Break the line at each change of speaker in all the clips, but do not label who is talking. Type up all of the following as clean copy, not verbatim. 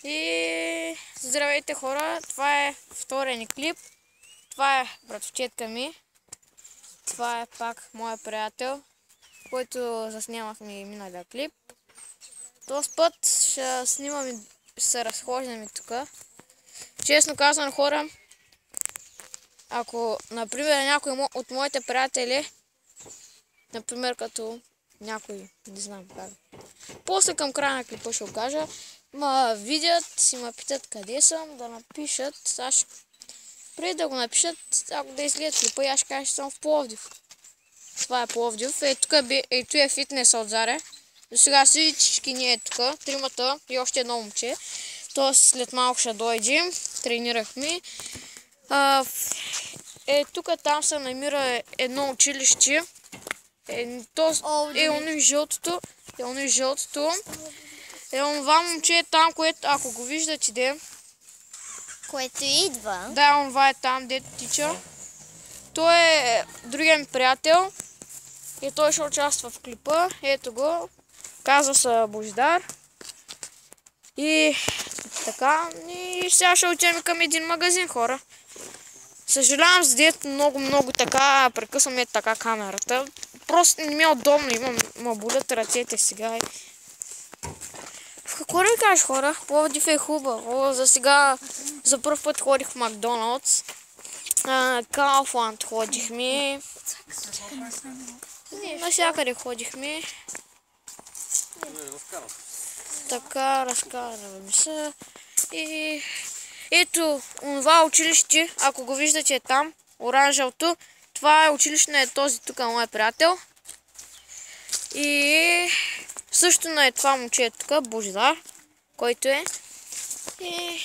И здравейте хора, това е втория ни клип. Това е братовчетка ми. Това е пак моя приятел, който заснемахме и миналия клип. Този път ще снимаме, ще се разхождаме тук. Честно казвам хора, ако например някой от моите приятели, например като някой, не знам как, после към края на клипа ще го кажа, ма видят и ме питат къде съм, да напишат. Преди да го напишат, ако да изгледат клипа, аз ще кажа, че съм в Пловдив. Това е Пловдив. Ето е фитнес отзаре. До сега си видите, всички ние тук, тримата и още едно момче. Тоест след малко ще дойдем. Тренирахме. Тук там се намира едно училище. Оно жълтото. Това момче е там, което ако го виждате,
което идва.
Да, онова е там, дето тича. Той е другия ми приятел. И той ще участва в клипа. Ето го. Казва се Божидар. И така. И сега ще отидем към един магазин, хора. Съжалявам за дето много така прекъсваме така камерата. Просто не ми е удобно. Ма болят ръцете сега. Какво да ви кажеш, хора? Пловдив е хубаво. За сега за първ път ходих в Макдоналдс. Кауфланд ходихме. Навсякъде ходихме. Така, разкарваме се. И ето, онова училище, ако го виждате там, оранжевото, това е училище на този тук мой приятел. И също на това момче тук, Божидар, който е. И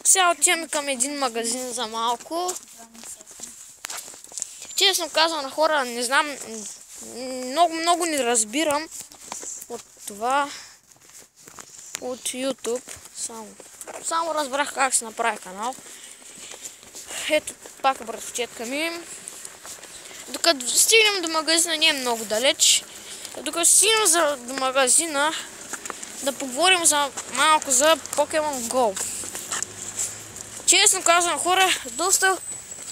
сега отиваме към един магазин за малко. Честно казвам на хора, не знам, много не разбирам от това, от YouTube. Само разбрах как се направи канал. Ето пак братовчетка ми. Докато стигнем до магазина, не е много далеч. Докато стигнем до магазина, да поговорим малко за Pokemon Go. Честно казвам хора, доста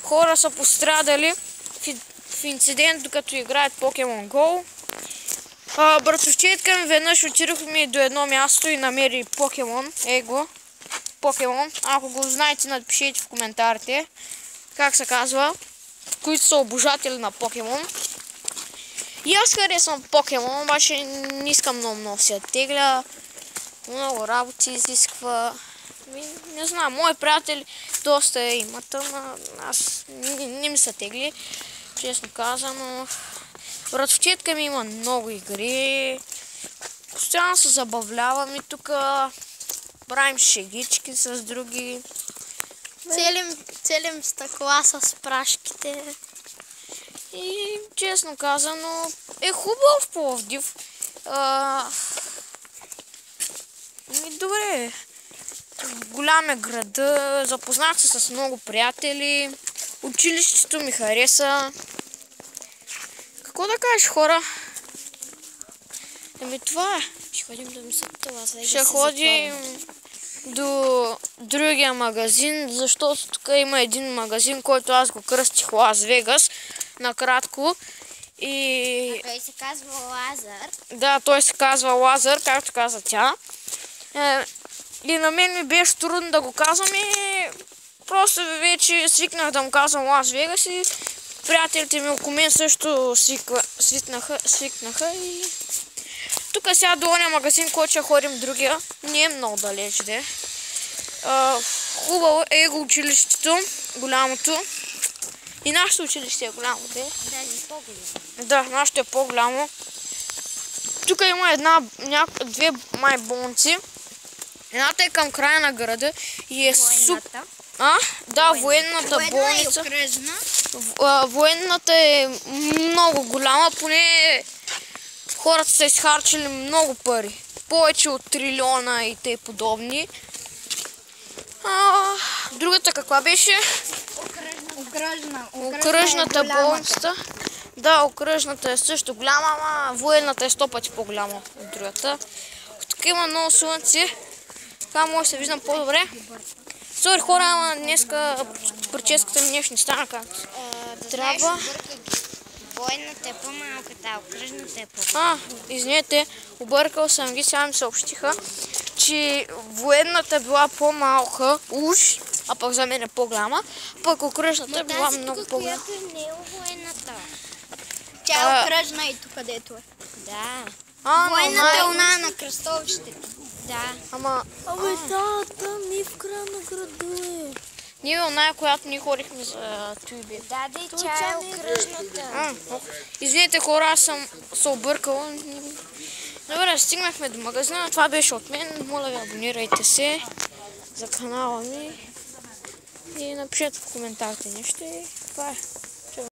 хора са пострадали в инцидент, докато играят Pokemon Go. Братовчетка ми веднъж отидохме до едно място и намери Покемон. Его. Покемон. Ако го знаете, напишете в коментарите как се казва. Които са обожатели на Покемон. И аз харесвам Покемон, обаче не искам много се тегля. Много работи изисква. Не знам, мои приятели доста имат, но аз не ми са тегли. Честно казано. Братовчетка ми има много игри. Постоянно се забавляваме тук. Правим шегички с други.
Целим стъкла с прашките.
И честно казано е хубаво в Пловдив. Добре. Голям е града. Запознах се с много приятели. Училището ми хареса. Какво да кажеш, хора? Това е.
Ще ходим до мисълта.
Ще ходим до другия магазин, защото тук има един магазин, който аз го кръстих Лас Вегас, накратко. И
той се казва Лазар.
Да, той се казва Лазар, както каза тя. И на мен ми беше трудно да го казвам и просто вече свикнах да му казвам Лас Вегас и приятелите ми около мен също свикнаха и тук сега до ония магазин, който ще ходим другия, не е много далеч, де. Хубаво е училището, голямото. И нашето училище е голямо, де. Да, нашето е по-голямо. Тук има две май болници. Едната е към края на града и е супер. Да, военната болница. Военната е много голяма, поне хората са изхарчили много пари. Повече от 3 трилиона и те подобни. Другата каква беше? Окръжната болница. Да, окръжната е също голяма, ама военната е 100 пъти по-голяма от другата. Тук има много слънце. Така може да се виждам по-добре. Сори хора, ама днеска прическата ми нещо не стана както трябва.
Двойната е по-малка, тази окръжната е по-малка.
Извинете, объркал съм ги, сега ми съобщиха, че военната била по-малка, уж, а пък за мен е по-голяма, пък окръжната била много по-голяма.
Тази тук, която не е военната.
Тя е окръжна и тук където е.
Да.
Военната е она на кръстовището.
Да.
Ама,
Там и в края на града е.
ние оная, която ние ходихме за Тюйбе.
Да, тя е окръжната.
Извинете хора, аз съм се объркала. Добре, стигнахме до магазина. Това беше от мен. Моля ви, абонирайте се за канала ми и напишете в коментарите нещо и това е.